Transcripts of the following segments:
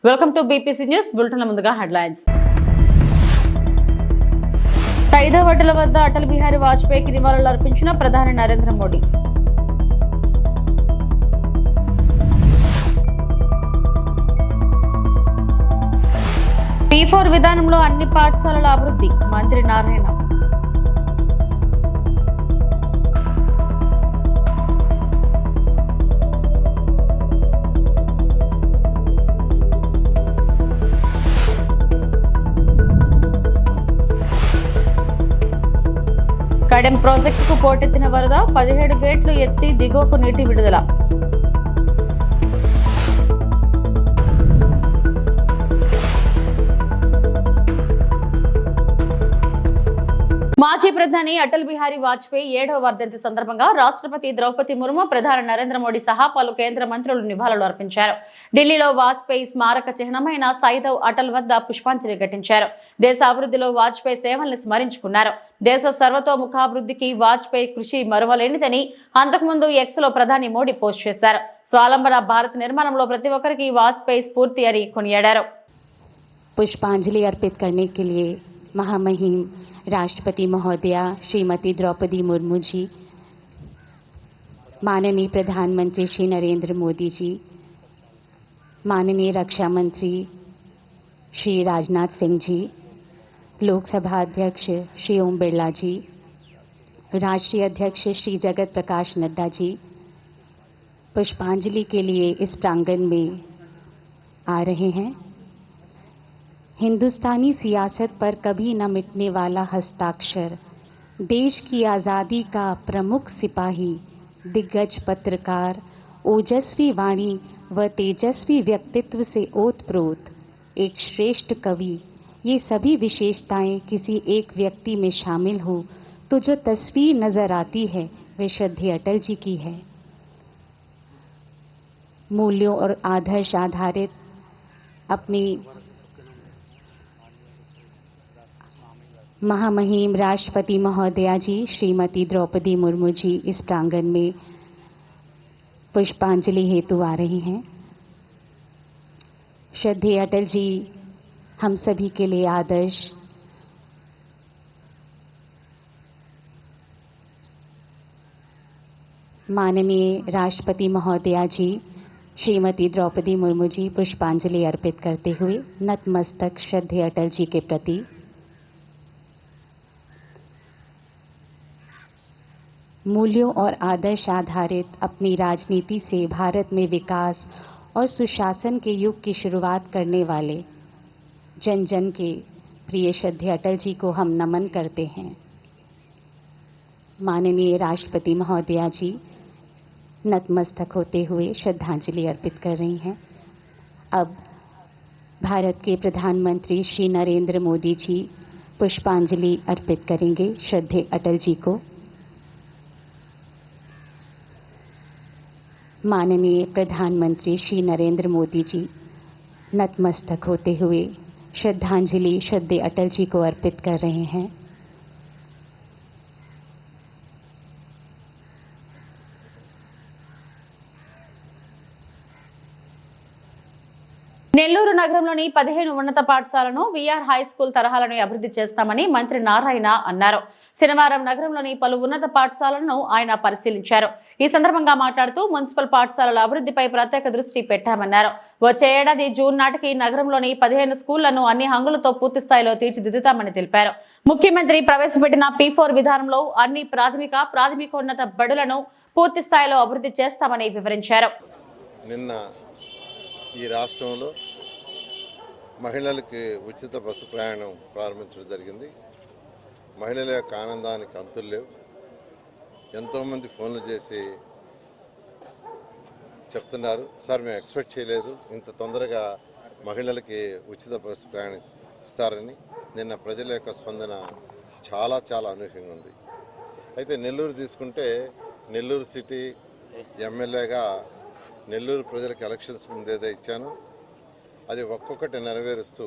Welcome to BPC news bulletin. ముందుగా headlines. 5వ అటల్ వద్ద అటల్ బిహారీ వాజ్పేయికి నివాళులు అర్పించిన ప్రధాని నరేంద్ర మోడీ. P4 విధానంలో అన్ని పాఠశాలల అభివృద్ధి మంత్రి నారాయణ. కడెం ప్రాజెక్టుకు పోటెత్తిన వరద 17 గేట్లు ఎత్తి దిగువకు నీటి విడుదల. మాజీ ప్రధాని అటల్ బిహారీ వాజ్పేయి 7వ వర్ధంతి సందర్భంగా రాష్ట్రపతి ద్రౌపది ముర్ము, ప్రధాని నరేంద్ర మోడీ సహా పలు కేంద్ర మంత్రులు నివాళులు అర్పించారు. ఢిల్లీలో వాజ్పేయి స్మారక చిహ్నమైన సైదవ్ అటల్ వద్ద పుష్పాంజలి ఘటించారు. దేశ అభివృద్ధిలో వాజ్పేయి సేవల్ని స్మరించుకున్నారు. దేశ సర్వతోముఖాభివృద్ధికి వాజ్పేయి కృషి మరువలేనిదని అంతకుముందు ఎక్స్ లో ప్రధాని మోడీ పోస్ట్ చేశారు. స్వావలంబన భారత్ నిర్మాణంలో ప్రతి ఒక్కరికి వాజ్పేయి స్ఫూర్తి అని కొనియాడారు. पुष्पांजलि अर्पित करने के लिए महामहिम राष्ट्रपति महोदया श्रीमती द्रौपदी मुर्मू जी, माननीय प्रधानमंत्री श्री नरेंद्र मोदी जी, माननीय रक्षा मंत्री श्री राजनाथ सिंह जी, लोकसभा अध्यक्ष श्री ओम बिरला जी, राष्ट्रीय अध्यक्ष श्री जगत प्रकाश नड्डा जी पुष्पांजलि के लिए इस प्रांगण में आ रहे हैं. हिंदुस्तानी सियासत पर कभी न मिटने वाला हस्ताक्षर, देश की आज़ादी का प्रमुख सिपाही, दिग्गज पत्रकार, ओजस्वी वाणी व तेजस्वी व्यक्तित्व से ओतप्रोत एक श्रेष्ठ कवि, ये सभी विशेषताएं किसी एक व्यक्ति में शामिल हो तो जो तस्वीर नजर आती है वे श्रद्धेय अटल जी की है. मूल्यों और आदर्श आधारित अपनी महामहिम राष्ट्रपति महोदया जी श्रीमती द्रौपदी मुर्मू जी इस प्रांगण में पुष्पांजलि हेतु आ रही हैं. श्रद्धेय अटल जी हम सभी के लिए आदर्श, माननीय राष्ट्रपति महोदया जी श्रीमती द्रौपदी मुर्मू जी पुष्पांजलि अर्पित करते हुए नतमस्तक श्रद्धेय अटल जी के प्रति. मूल्यों और आदर्श आधारित अपनी राजनीति से भारत में विकास और सुशासन के युग की शुरुआत करने वाले जन जन के प्रिय श्रद्धेय अटल जी को हम नमन करते हैं. माननीय राष्ट्रपति महोदया जी नतमस्तक होते हुए श्रद्धांजलि अर्पित कर रही हैं. अब भारत के प्रधानमंत्री श्री नरेंद्र मोदी जी पुष्पांजलि अर्पित करेंगे श्रद्धेय अटल जी को. माननीय प्रधानमंत्री श्री नरेंद्र मोदी जी नतमस्तक होते हुए श्रद्धांजलि श्रद्धेय अटल जी को अर्पित कर रहे हैं. నెల్లూరు నగరంలోని 15 ఉన్నత పాఠశాలను విఆర్ హై స్కూల్ తరహాలను అభివృద్ధి చేస్తామని మంత్రి నారాయణ అన్నారు. శనివారం నగరంలోని పలు ఉన్నత పాఠశాలలను ఆయన పరిశీలించారు. ఈ సందర్భంగా మాట్లాడుతూ మున్సిపల్ పాఠశాలల అభివృద్ధిపై ప్రత్యేక దృష్టి పెట్టామన్నారు. వచ్చే ఏడాది జూన్ నాటికి నగరంలోని 15 స్కూళ్లను అన్ని హంగులతో పూర్తి స్థాయిలో తీర్చిదిద్దుతామని తెలిపారు. ముఖ్యమంత్రి ప్రవేశపెట్టిన P4 విధానంలో అన్ని ప్రాథమికోన్నత బడులను పూర్తి స్థాయిలో అభివృద్ధి చేస్తామని వివరించారు. నిన్న ఈ రాష్ట్రంలో మహిళలకి ఉచిత బస్సు ప్రయాణం ప్రారంభించడం జరిగింది. మహిళల యొక్క ఆనందానికి అంతులు లేవు. ఎంతోమంది ఫోన్లు చేసి చెప్తున్నారు, సార్ మేము ఎక్స్పెక్ట్ చేయలేదు ఇంత తొందరగా మహిళలకి ఉచిత బస్సు ప్రయాణం ఇస్తారని. నిన్న ప్రజల యొక్క స్పందన చాలా చాలా అనూహ్యంగా ఉంది. అయితే నెల్లూరు తీసుకుంటే నెల్లూరు సిటీ ఎమ్మెల్యేగా నెల్లూరు ప్రజలకు ఎలక్షన్స్ ముందేదో ఇచ్చాను, అది ఒక్కొక్కటి నెరవేరుస్తూ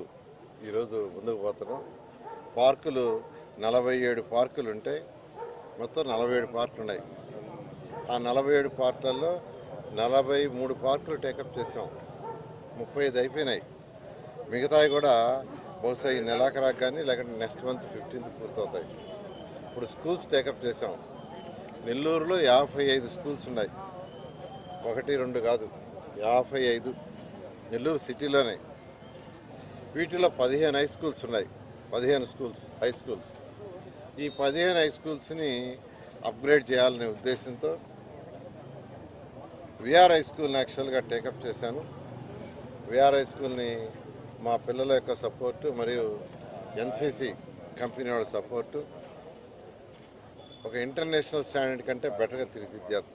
ఈరోజు ముందుకు పోతున్నాం. పార్కులు 47 పార్కులు ఉంటే మొత్తం 47 పార్కులు ఉన్నాయి. ఆ 47 పార్కులలో 43 పార్కులు టేకప్ చేసాం. 35 అయిపోయినాయి. మిగతాయి కూడా బహుశా ఈ నెలాఖరాకు కానీ లేకుంటే నెక్స్ట్ మంత్ 15th పూర్తవుతాయి. ఇప్పుడు స్కూల్స్ టేకప్ చేసాం. నెల్లూరులో 55 స్కూల్స్ ఉన్నాయి, 1, 2 కాదు, 55 నెల్లూరు సిటీలోనే. వీటిలో 15 హై స్కూల్స్ ఉన్నాయి, 15 స్కూల్స్ హై స్కూల్స్. ఈ 15 హై స్కూల్స్ని అప్గ్రేడ్ చేయాలనే ఉద్దేశంతో విఆర్ హై స్కూల్ని యాక్చువల్గా టేకప్ చేశాను. విఆర్ హై స్కూల్ని మా పిల్లల యొక్క సపోర్టు మరియు ఎన్సిసి కంపెనీ వాళ్ళ సపోర్టు ఒక ఇంటర్నేషనల్ స్టాండర్డ్ కంటే బెటర్గా తీర్చిదిద్దారు.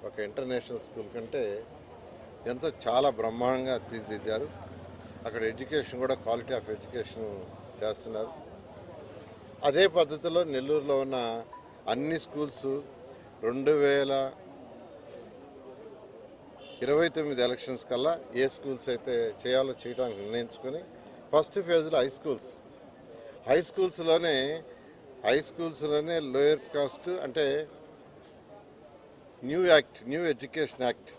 ఒక ఇంటర్నేషనల్ స్కూల్ కంటే ఎంతో చాలా బ్రహ్మాండంగా తీర్చిదిద్దారు. అక్కడ ఎడ్యుకేషన్ కూడా క్వాలిటీ ఆఫ్ ఎడ్యుకేషన్ చేస్తున్నారు. అదే పద్ధతిలో నెల్లూరులో ఉన్న అన్ని స్కూల్స్ 2029 ఎలక్షన్స్ కల్లా ఏ స్కూల్స్ అయితే చేయాలో చేయడానికి నిర్ణయించుకొని ఫస్ట్ ఫేజ్లో హై స్కూల్స్లోనే లోయర్ కాస్ట్ అంటే new education act,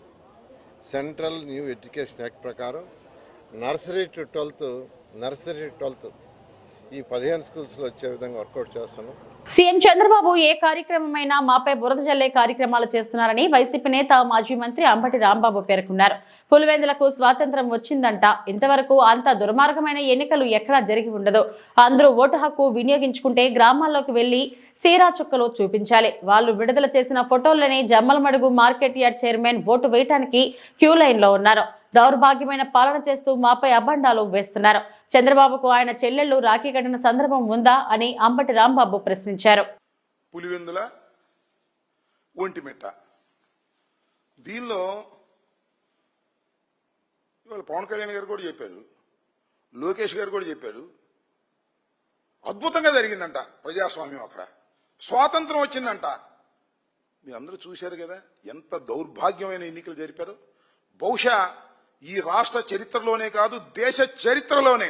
central new education act ప్రకారం నర్సరీ టు 12th ఈ 15 స్కూల్స్లో వచ్చే విధంగా వర్కౌట్ చేస్తాను. సీఎం చంద్రబాబు ఏ కార్యక్రమమైనా మాపై బురద జల్లే కార్యక్రమాలు చేస్తున్నారని వైసీపీ నేత మాజీ మంత్రి అంబటి రాంబాబు పేర్కొన్నారు. పులివెందులకు స్వాతంత్రం వచ్చిందంట, ఇంతవరకు అంత దుర్మార్గమైన ఎన్నికలు ఎక్కడా జరిగి ఉండదు. అందరూ ఓటు హక్కు వినియోగించుకుంటే గ్రామాల్లోకి వెళ్లి సీరా చుక్కలు చూపించాలి. వాళ్ళు విడుదల చేసిన ఫోటోలనే Jammalamadugu market yard chairman vote వేయటానికి క్యూ లైన్ లో ఉన్నారు. దౌర్భాగ్యమైన పాలన చేస్తూ మాపై అబండాలు వేస్తున్నారు. చంద్రబాబుకు ఆయన చెల్లెళ్లు రాఖీ కట్టిన సందర్భం ఉందా అని అంబటి రాంబాబు ప్రశ్నించారు. పులివెందుల ఒంటిమిట్ట దీనిలో ఇవాళ పవన్ కళ్యాణ్ గారు కూడా చెప్పారు, లోకేష్ గారు కూడా చెప్పారు, అద్భుతంగా జరిగిందంట ప్రజాస్వామ్యం. అక్కడ స్వాతంత్రం వచ్చిందంట. మీరు అందరూ చూశారు కదా ఎంత దౌర్భాగ్యమైన ఎన్నికలు జరిపారు. బహుశా ఈ రాష్ట్ర చరిత్రలోనే కాదు దేశ చరిత్రలోనే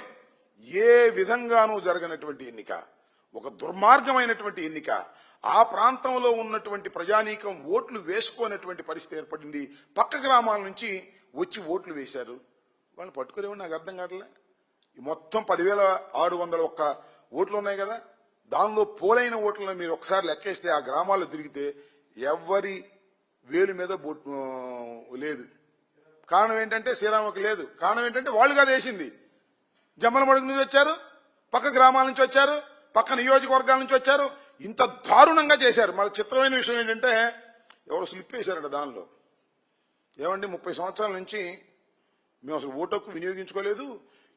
ఏ విధంగానూ జరగనటువంటి ఎన్నిక, ఒక దుర్మార్గమైనటువంటి ఎన్నిక. ఆ ప్రాంతంలో ఉన్నటువంటి ప్రజానీకం ఓట్లు వేసుకోనటువంటి పరిస్థితి ఏర్పడింది. పక్క గ్రామాల నుంచి వచ్చి ఓట్లు వేశారు. వాళ్ళని పట్టుకునేవాడు నాకు అర్థం కావట్లే. ఈ మొత్తం 10,601 ఓట్లు ఉన్నాయి కదా, దానిలో పోలైన ఓట్లను మీరు ఒకసారి లెక్కేస్తే ఆ గ్రామాల్లో తిరిగితే ఎవరి వేలు మీద లేదు. కారణం ఏంటంటే శ్రీరామకి లేదు. కారణం ఏంటంటే వాళ్ళు కాదు వేసింది. జమ్మలమడుగు నుంచి వచ్చారు, పక్క గ్రామాల నుంచి వచ్చారు, పక్క నియోజకవర్గాల నుంచి వచ్చారు. ఇంత దారుణంగా చేశారు. మళ్ళీ చిత్రమైన విషయం ఏంటంటే ఎవరు స్లిప్ వేశారట దానిలో. ఏమండి 30 సంవత్సరాల నుంచి మేము అసలు ఓటు హక్కు వినియోగించుకోలేదు,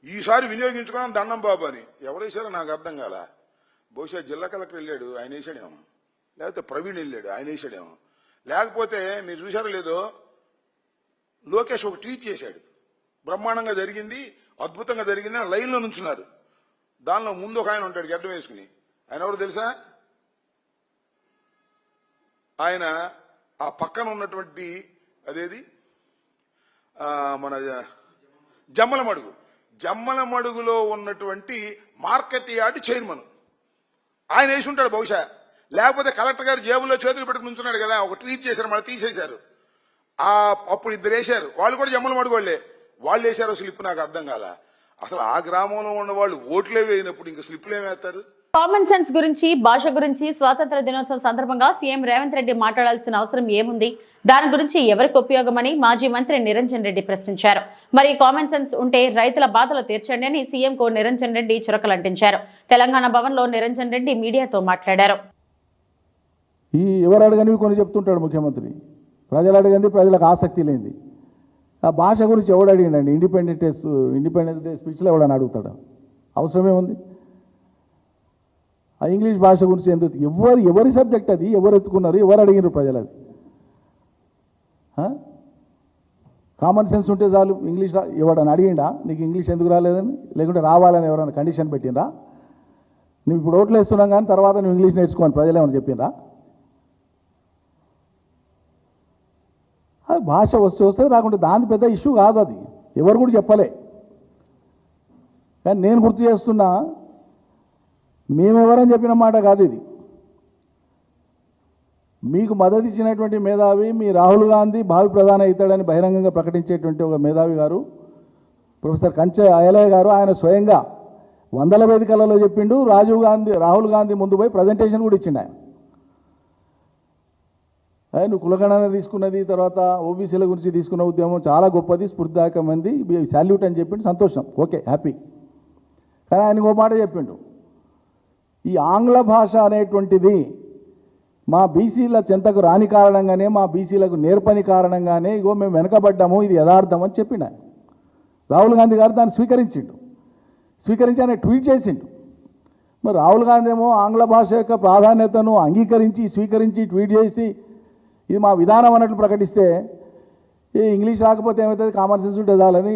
ఈసారి వినియోగించుకోవాలని దండం బాబు అని ఎవరు వేశారో నాకు అర్థం కాల. బహుశా జిల్లా కలెక్టర్ వెళ్ళాడు, ఆయన వేసాడేమో, లేకపోతే ప్రవీణ్ వెళ్ళాడు, ఆయన వేసాడేమో, లేకపోతే మీరు చూశారో లేదో లోకేష్ ఒక ట్వీట్ చేశాడు, బ్రహ్మాండంగా జరిగింది, అద్భుతంగా జరిగింది అని లైన్లో నుంచున్నారు. దానిలో ముందు ఒక ఆయన ఉంటాడు గడ్డం వేసుకుని, ఆయన ఎవరు తెలుసా? ఆయన ఆ పక్కన ఉన్నటువంటి అదేది మన జమ్మలమడుగులో ఉన్నటువంటి మార్కెట్ యార్డ్ చైర్మన్ ఆయన వేసి ఉంటాడు బహుశా. లేకపోతే కలెక్టర్ గారు జేబులో చేతులు పెట్టుకుని ఉంచున్నాడు కదా, ఒక ట్వీట్ చేశారు, మళ్ళీ తీసేశారు. అప్పుడు ఇద్దరు వేశారు, వాళ్ళు కూడా జమ్మలమడుగు వాళ్ళే. వాళ్ళు వేశారో స్లిప్ నాకు అర్థం కాదా. అసలు ఆ గ్రామంలో ఉన్న వాళ్ళు ఓట్లే వేయినప్పుడు ఇంకా స్లిప్లు ఏమేస్తారు? కామన్ సెన్స్ గురించి, భాష గురించి స్వాతంత్ర దినోత్సవం సందర్భంగా సీఎం రేవంత్ రెడ్డి మాట్లాడాల్సిన అవసరం ఏముంది? దాని గురించి ఎవరికి ఉపయోగమని మాజీ మంత్రి నిరంజన్ రెడ్డి ప్రశ్నించారు. మరి కామన్ సెన్స్ ఉంటే రైతుల బాధలు తీర్చండి అని సీఎంకు నిరంజన్ రెడ్డి చురకలంటించారు. తెలంగాణ భవన్లో నిరంజన్ రెడ్డి మీడియాతో మాట్లాడారు. ఎవరు అడగనివి కొన్ని చెప్తుంటాడు ముఖ్యమంత్రి, ప్రజలు అడగండి, ప్రజలకు ఆసక్తి లేనిది. ఆ భాష గురించి ఎవడు అడిగిండండి? ఇండిపెండెన్స్ డే స్పీచ్లో ఎవడని అడుగుతాడు? అవసరమే ఉంది. ఆ ఇంగ్లీష్ భాష గురించి ఎందుకు? ఎవరి సబ్జెక్ట్ అది? ఎవరు ఎత్తుకున్నారు? ఎవరు అడిగినారు ప్రజలు? అది కామన్ సెన్స్ ఉంటే చాలు. ఇంగ్లీష్ ఎవడని అడిగిండా నీకు ఇంగ్లీష్ ఎందుకు రాలేదని? లేకుంటే రావాలని ఎవరైనా కండిషన్ పెట్టిందా? నువ్వు ఇప్పుడు ఓట్లు వేస్తున్నాం కానీ తర్వాత నువ్వు ఇంగ్లీష్ నేర్చుకోని ప్రజలు ఏమైనా చెప్పిందా? అది భాష వస్తే రాకుంటే దాని పెద్ద ఇష్యూ కాదు. అది ఎవరు కూడా చెప్పలే. కానీ నేను గుర్తు చేస్తున్నా, మేమెవరని చెప్పిన మాట కాదు ఇది. మీకు మద్దతు ఇచ్చినటువంటి మేధావి మీ రాహుల్ గాంధీ భావి ప్రధాని అవుతాడని బహిరంగంగా ప్రకటించేటువంటి ఒక మేధావి గారు ప్రొఫెసర్ కంచె అయ్యలయ్య గారు ఆయన స్వయంగా వందల వేదికలలో చెప్పిండు. రాహుల్ గాంధీ ముందు పోయి ప్రజెంటేషన్ కూడా ఇచ్చిండు ఆయన. నువ్వు కులగణన తీసుకున్నది, తర్వాత ఓబీసీల గురించి తీసుకున్న ఉద్యమం చాలా గొప్పది, స్ఫూర్తిదాయకమైంది, శాల్యూట్ అని చెప్పిండు. సంతోషం, ఓకే, హ్యాపీ. కానీ ఆయన ఇంకో మాట చెప్పిండు, ఈ ఆంగ్ల భాష అనేటువంటిది మా బీసీల చెంతకు రాని కారణంగానే, మా బీసీలకు నేర్పని కారణంగానే ఇగో మేము వెనకబడ్డాము, ఇది యథార్థం అని చెప్పిండు ఆయన. రాహుల్ గాంధీ గారు దాన్ని స్వీకరించి ఆయన ట్వీట్ చేసిండు. మరి రాహుల్ గాంధీ ఏమో ఆంగ్ల భాష యొక్క ప్రాధాన్యతను అంగీకరించి స్వీకరించి ట్వీట్ చేసి ఇది మా విధానం అన్నట్లు ప్రకటిస్తే, ఈ ఇంగ్లీష్ రాకపోతే ఏమవుతుంది, కామన్ సెన్స్ ఉంటే చాలని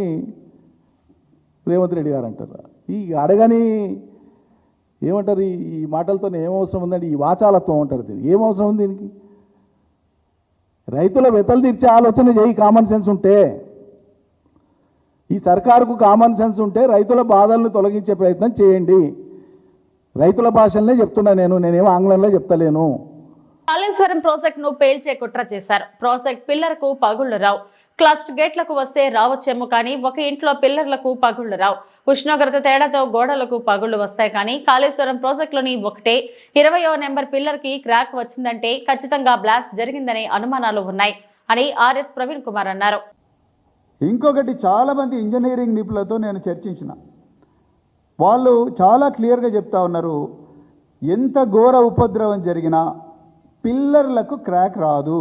రేవంత్ రెడ్డి గారు అంటారు. ఈ అడగని ఏమంటారు, ఈ మాటలతో ఏమవసరం ఉందండి, ఈ వాచాలత్వం అంటారు దీనికి. ఏమవసరం ఉంది దీనికి? రైతుల వెతలు తీర్చే ఆలోచన చేయి, కామన్ సెన్స్ ఉంటే. ఈ సర్కారుకు కామన్ సెన్స్ ఉంటే రైతుల బాధలను తొలగించే ప్రయత్నం చేయండి. రైతుల భాషలనే చెప్తున్నా, నేనేమో ఆంగ్లంలో చెప్తలేను. కాళేశ్వరం ప్రాజెక్ట్ ను పేల్చే కుట్ర చేశారు. ప్రాజెక్ట్ పిల్లర్కు పగుళ్లు రావు, క్లస్ట్ గేట్లకు వస్తే రావచ్చేమో కానీ ఒక ఇంట్లో పిల్లర్లకు పగుళ్లు రావు. ఉష్ణోగ్రత తేడాతో గోడలకు పగుళ్లు వస్తాయి కానీ కాళేశ్వరం ప్రాజెక్టులోని ఒకటే 20వ నెంబర్ పిల్లర్ కి క్రాక్ వచ్చిందంటే ఖచ్చితంగా బ్లాస్ట్ జరిగిందనే అనుమానాలు ఉన్నాయి అని ఆర్ఎస్ ప్రవీణ్ కుమార్ అన్నారు. ఇంకొకటి, చాలామంది ఇంజనీరింగ్ నిపుణులతో నేను చర్చించిన వాళ్ళు చాలా క్లియర్గా చెప్తా ఉన్నారు, ఎంత ఘోర ఉపద్రవం జరిగినా పిల్లర్లకు క్రాక్ రాదు.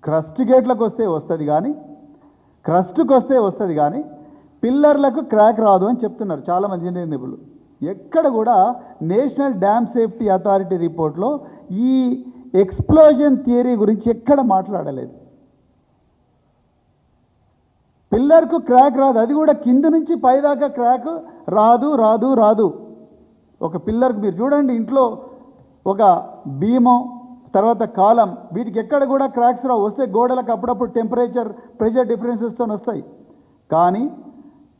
క్రస్ట్ గేట్లకు వస్తే వస్తుంది కానీ, క్రస్ట్కి వస్తే వస్తుంది కానీ పిల్లర్లకు క్రాక్ రాదు అని చెప్తున్నారు చాలామంది ఇంజనీరింగ్ నిపుణులు. ఎక్కడ కూడా నేషనల్ డ్యామ్ సేఫ్టీ అథారిటీ రిపోర్ట్లో ఈ ఎక్స్ప్లోజన్ థియరీ గురించి ఎక్కడ మాట్లాడలేదు. పిల్లర్కు క్రాక్ రాదు, అది కూడా కింద నుంచి పైదాకా క్రాక్ రాదు. ఒక పిల్లర్కి మీరు చూడండి, ఇంట్లో ఒక బీమో తర్వాత కాలం, వీటికి ఎక్కడ కూడా క్రాక్స్ రావు. వస్తే గోడలకు అప్పుడప్పుడు ప్రెషర్ డిఫరెన్సెస్తో వస్తాయి. కానీ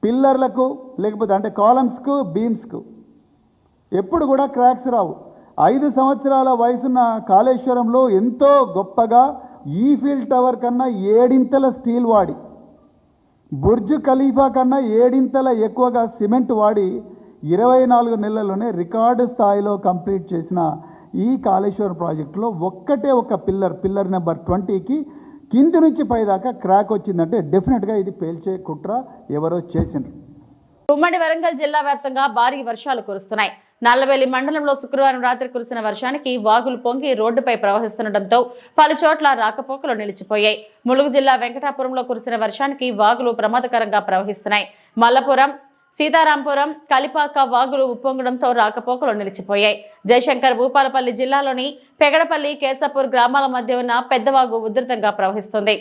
పిల్లర్లకు లేకపోతే అంటే కాలమ్స్కు బీమ్స్కు ఎప్పుడు కూడా క్రాక్స్ రావు. 5 సంవత్సరాల వయసున్న కాళేశ్వరంలో ఎంతో గొప్పగా ఈఫిల్ టవర్ కన్నా 7 స్టీల్ వాడి, బుర్జ్ ఖలీఫా కన్నా 7 ఎక్కువగా సిమెంట్ వాడి 24 నెలల్లోనే రికార్డు స్థాయిలో కంప్లీట్ చేసిన ఈ కాళేశ్వరం ప్రాజెక్టులో ఒక్కటే ఒక పిల్లర్ నెంబర్ 20కి కింది నుంచి పైదాకా క్రాక్ వచ్చిందంటే డెఫినెట్గా ఇది పేల్చే కుట్ర ఎవరో చేసిండ్రు. ఉమ్మడి వరంగల్ జిల్లా వ్యాప్తంగా భారీ వర్షాలు కురుస్తున్నాయి. నల్లబెల్లి మండలంలో శుక్రవారం రాత్రి కురిసిన వర్షానికి వాగులు పొంగి రోడ్డుపై ప్రవహిస్తుండటంతో పలు చోట్ల రాకపోకలు నిలిచిపోయాయి. ములుగు జిల్లా వెంకటాపురంలో కురిసిన వర్షానికి వాగులు ప్రమాదకరంగా ప్రవహిస్తున్నాయి. మల్లపురం, సీతారాంపురం, కలిపాక వాగులు ఉప్పొంగడంతో రాకపోకలు నిలిచిపోయాయి. జయశంకర్ భూపాలపల్లి జిల్లాలోని పెగడపల్లి, కేశపూర్ గ్రామాల మధ్య ఉన్న పెద్దవాగు ఉధృతంగా ప్రవహిస్తుంది.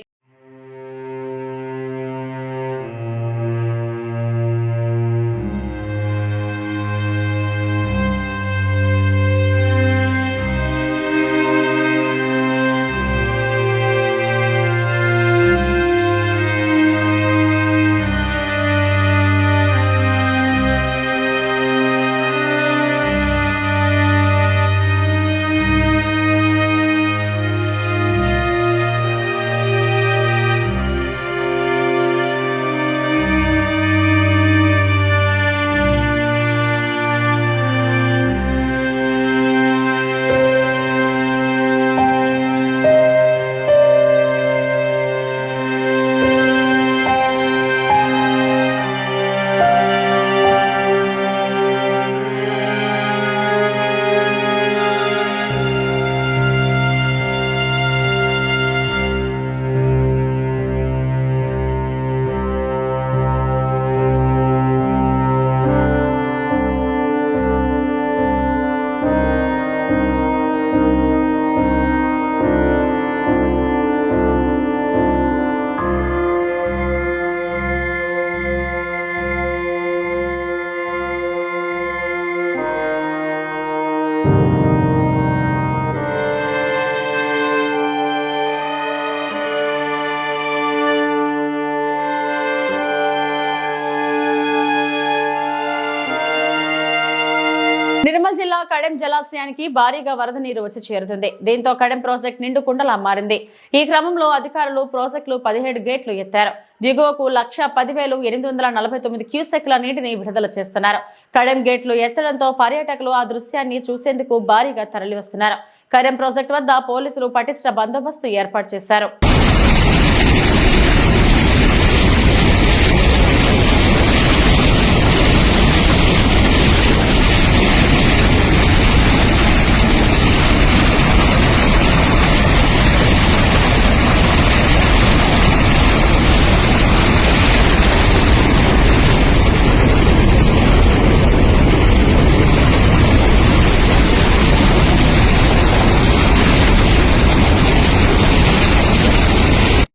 కడెం జలాశయానికి భారీగా వరద నీరు వచ్చి చేరుతుంది. దీంతో కడెం ప్రాజెక్ట్ నిండు కుండలా మారింది. ఈ క్రమంలో అధికారులు ప్రాజెక్టులు 17 గేట్లు ఎత్తారు. దిగువకు 1,10,849 క్యూసెక్ల నీటిని విడుదల చేస్తున్నారు. కడెం గేట్లు ఎత్తడంతో పర్యాటకులు ఆ దృశ్యాన్ని చూసేందుకు భారీగా తరలివస్తున్నారు. కడెం ప్రాజెక్టు వద్ద పోలీసులు పటిష్ట బందోబస్తు ఏర్పాటు చేశారు.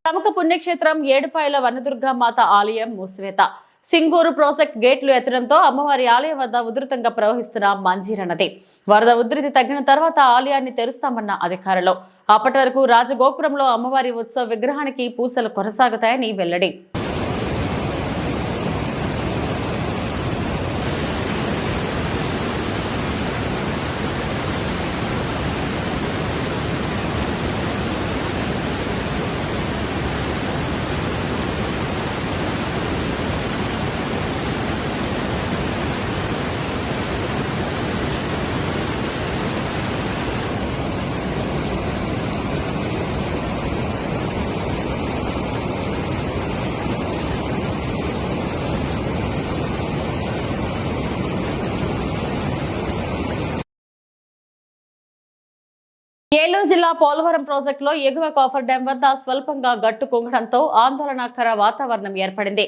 ప్రముఖ పుణ్యక్షేత్రం ఏడుపాయల వనదుర్గా మాత ఆలయం మూసివేత. సింగూరు ప్రాజెక్ట్ గేట్లు ఎత్తడంతో అమ్మవారి ఆలయం వద్ద ఉధృతంగా ప్రవహిస్తున్న మంజీర నది వరద ఉధృతి తగ్గిన తర్వాత ఆలయాన్ని తెరుస్తామన్న అధికారులు. అప్పటి వరకు రాజగోపురంలో అమ్మవారి ఉత్సవ విగ్రహానికి పూజలు కొనసాగుతాయని వెల్లడి. ఏలూరు జిల్లా పోలవరం ప్రాజెక్టులో ఎగువ కాఫర్ డ్యాం వద్ద స్వల్పంగా గట్టు కుంగడంతో ఆందోళనకర వాతావరణం ఏర్పడింది.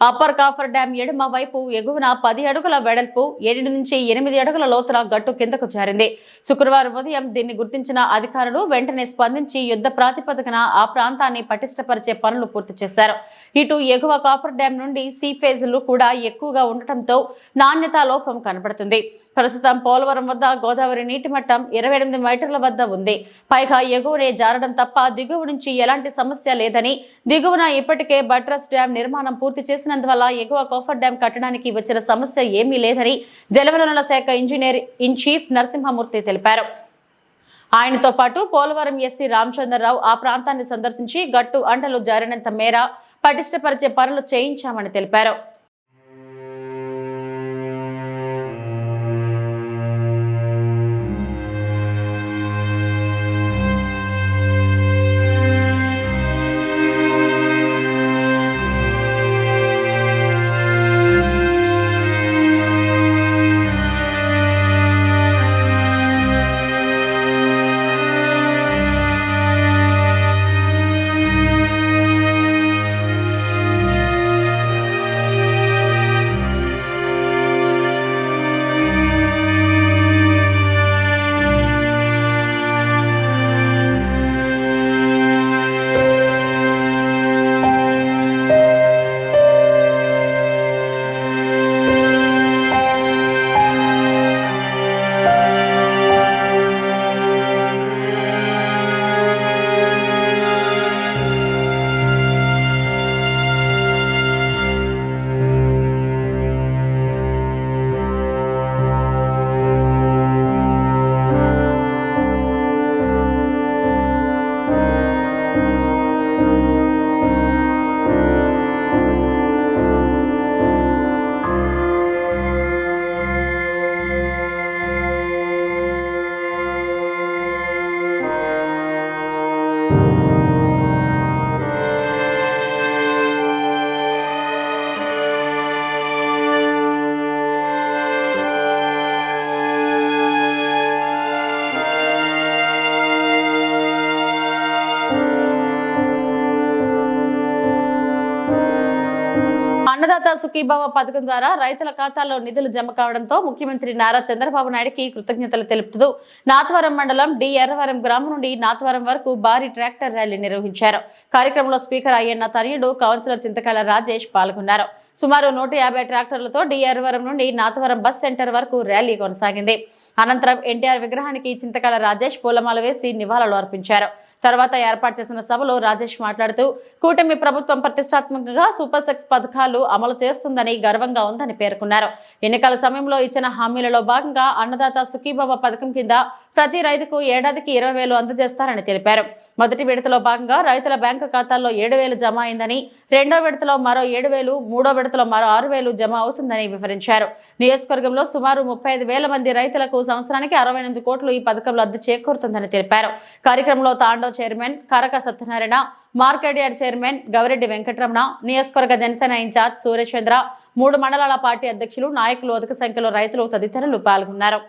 అప్పర్ కాఫర్ డ్యాం ఎడమ వైపు ఎగువన 10 అడుగుల వెడల్పు 7 నుంచి 8 అడుగుల లోతున గట్టు కిందకు జారింది. శుక్రవారం ఉదయం దీన్ని గుర్తించిన అధికారులు వెంటనే స్పందించి యుద్ధ ప్రాతిపదికన ఆ ప్రాంతాన్ని పటిష్టపరిచే పనులు పూర్తి చేశారు. ఇటు ఎగువ కాఫర్ డ్యాం నుండి సీఫేజ్లు కూడా ఎక్కువగా ఉండటంతో నాణ్యతా లోపం కనబడుతుంది. ప్రస్తుతం పోలవరం వద్ద గోదావరి నీటి మట్టం 28 మీటర్ల వద్ద ఉంది. పైగా ఎగువనే జారడం తప్ప దిగువ నుంచి ఎలాంటి సమస్య లేదని, దిగువన ఇప్పటికే బట్రస్ డ్యాం నిర్మాణం పూర్తి చేసినందువల్ల ఎగువ కాఫర్ డ్యాం కట్టడానికి వచ్చిన సమస్య ఏమీ లేదని జలవనరుల శాఖ ఇంజనీర్ ఇన్ చీఫ్ నరసింహమూర్తి తెలిపారు. ఆయనతో పాటు పోలవరం ఎస్సీ రామచంద్రరావు ఆ ప్రాంతాన్ని సందర్శించి గట్టు అంటలు జారినంత మేర పటిష్టపరిచే పనులు చేయించామని తెలిపారు. అన్నదాత సుఖీభావ పథకం ద్వారా రైతుల ఖాతాల్లో నిధులు జమ కావడంతో ముఖ్యమంత్రి నారా చంద్రబాబు నాయుడుకి కృతజ్ఞతలు తెలుపుతూ నాతవరం మండలం డి ఎర్రవరం గ్రామం నుండి నాతవరం వరకు భారీ ట్రాక్టర్ ర్యాలీ నిర్వహించారు. కార్యక్రమంలో స్పీకర్ అయ్యన్న తనయుడు కౌన్సిలర్ చింతకాయల రాజేష్ పాల్గొన్నారు. సుమారు 150 ట్రాక్టర్లతో డి ఎర్రవరం నుండి నాతవరం బస్ సెంటర్ వరకు ర్యాలీ కొనసాగింది. అనంతరం ఎన్టీఆర్ విగ్రహానికి చింతకాయల రాజేష్ పూలమాల వేసి నివాళులు అర్పించారు. తర్వాత ఏర్పాటు చేసిన సభలో రాజేష్ మాట్లాడుతూ కూటమి ప్రభుత్వం ప్రతిష్టాత్మకంగా సూపర్ సిక్స్ పథకాలు అమలు చేస్తుందని గర్వంగా ఉందని పేర్కొన్నారు. ఎన్నికల సమయంలో ఇచ్చిన హామీలలో భాగంగా అన్నదాత సుఖీభవ పథకం కింద ప్రతి రైతుకు ఏడాదికి 20,000 అందజేస్తారని తెలిపారు. మొదటి విడతలో భాగంగా రైతుల బ్యాంకు ఖాతాల్లో 7,000 జమ అయిందని, రెండో విడతలో మరో 7,000, మూడో విడతలో మరో 6,000 జమ అవుతుందని వివరించారు. నియోజకవర్గంలో సుమారు 35,000 మంది రైతులకు సంవత్సరానికి 68 కోట్లు ఈ పథకంలో లబ్ధి చేకూరుతుందని తెలిపారు. కార్యక్రమంలో తాండో chairman Karaka Satyanarayana, market yard chairman Gowreddy Venkataramana, నియోజకవర్గ జనసేన ఇన్ఛార్జ్ సూర్యచంద్ర, 3 మండలాల పార్టీ అధ్యక్షులు, నాయకులు, అధిక సంఖ్యలో రైతులు తదితరులు పాల్గొన్నారు.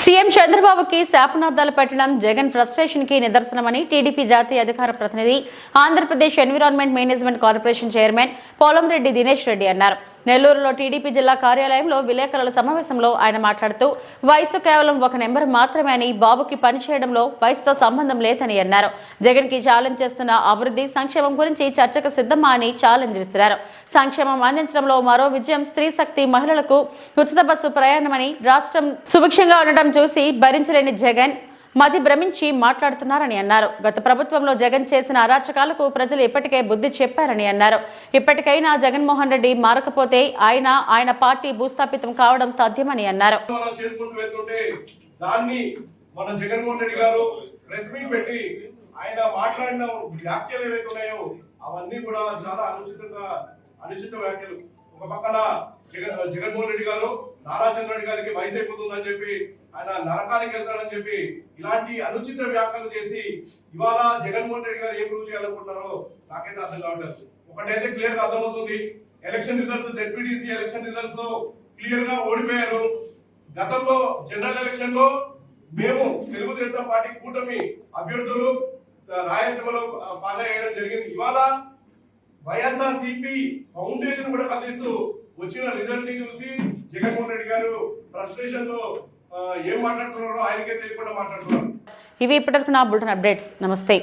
సీఎం చంద్రబాబుకి శాపనార్థాలు పెట్టడం జగన్ ఫ్రస్ట్రేషన్ కి నిదర్శనమని టీడీపీ జాతీయ అధికార ప్రతినిధి, Andhra Pradesh environment management corporation chairman Polamreddy Dinesh Reddy అన్నారు. నెల్లూరులో టీడీపీ జిల్లా కార్యాలయంలో విలేకరుల సమావేశంలో ఆయన మాట్లాడుతూ వయసు కేవలం ఒక నెంబర్ మాత్రమే అని, బాబుకి పనిచేయడంలో వయసుతో సంబంధం లేదని అన్నారు. జగన్ కి ఛాలెంజ్ చేస్తున్న అభివృద్ధి సంక్షేమం గురించి చర్చకు సిద్ధమా అని ఛాలెంజ్ విసిరారు. సంక్షేమం అందించడంలో మరో విజయం స్త్రీ శక్తి, మహిళలకు ఉచిత బస్సు ప్రయాణమని, రాష్ట్రం సుభిక్షంగా ఉండటం చూసి భరించలేని జగన్ మతి భ్రమించి మాట్లాడుతున్నారని అన్నారు. గత ప్రభుత్వంలో జగన్ చేసిన అరాచకాలకు ప్రజలు ఇప్పటికే బుద్ధి చెప్పారని అన్నారు. ఇప్పటికైనా జగన్మోహన్ రెడ్డి మారకపోతే ఆయన పార్టీ భూస్థాపితం కావడం తథ్యమని అన్నారు. మన జగన్మోహన్ రెడ్డి గారు ప్రెస్ మీట్ పెట్టి ఆయన మాట్లాడిన వ్యాఖ్యలు ఏవైతే ఉన్నాయో అవన్నీ కూడా చాలా అనుచిత వ్యాఖ్యలు. ఒక పక్కన జగన్మోహన్ రెడ్డి గారు నారా చంద్రరెడ్డి గారికి వయసు అయిపోతుందని చెప్పి ఆయన నరకానికి వెళ్తాడని చెప్పి ఇలాంటి అనుచిత వ్యాఖ్యలు చేసి ఇవాళ జగన్మోహన్ రెడ్డి గారు ఏం ప్రూవ్ చేయాలనుకుంటున్నారో నాకైతే అర్థం కావట్లేదు. ఒకటైతే క్లియర్ గా అర్థమవుతుంది, election results ZPTC election results లో క్లియర్ గా ఓడిపోయారు. గతంలో జనరల్ ఎలక్షన్ లో మేము తెలుగుదేశం పార్టీ కూటమి అభ్యర్థులు రాయలసీమలో బాగా వేయడం జరిగింది. ఇవాళ వైఎస్ఆర్సీపీ ఫౌండేషన్ కూడా కదిలిస్తూ వచ్చిన రిజల్ట్ ని చూసి జగన్మోహన్ రెడ్డి గారు ఫ్రస్ట్రేషన్ లో ఏం మాట్లాడుతున్నారో ఆయనకే తెలియకుండా మాట్లాడుతున్నారు. ఇవి ఇప్పటివరకు నా బులెటిన్ అప్డేట్స్. నమస్తే.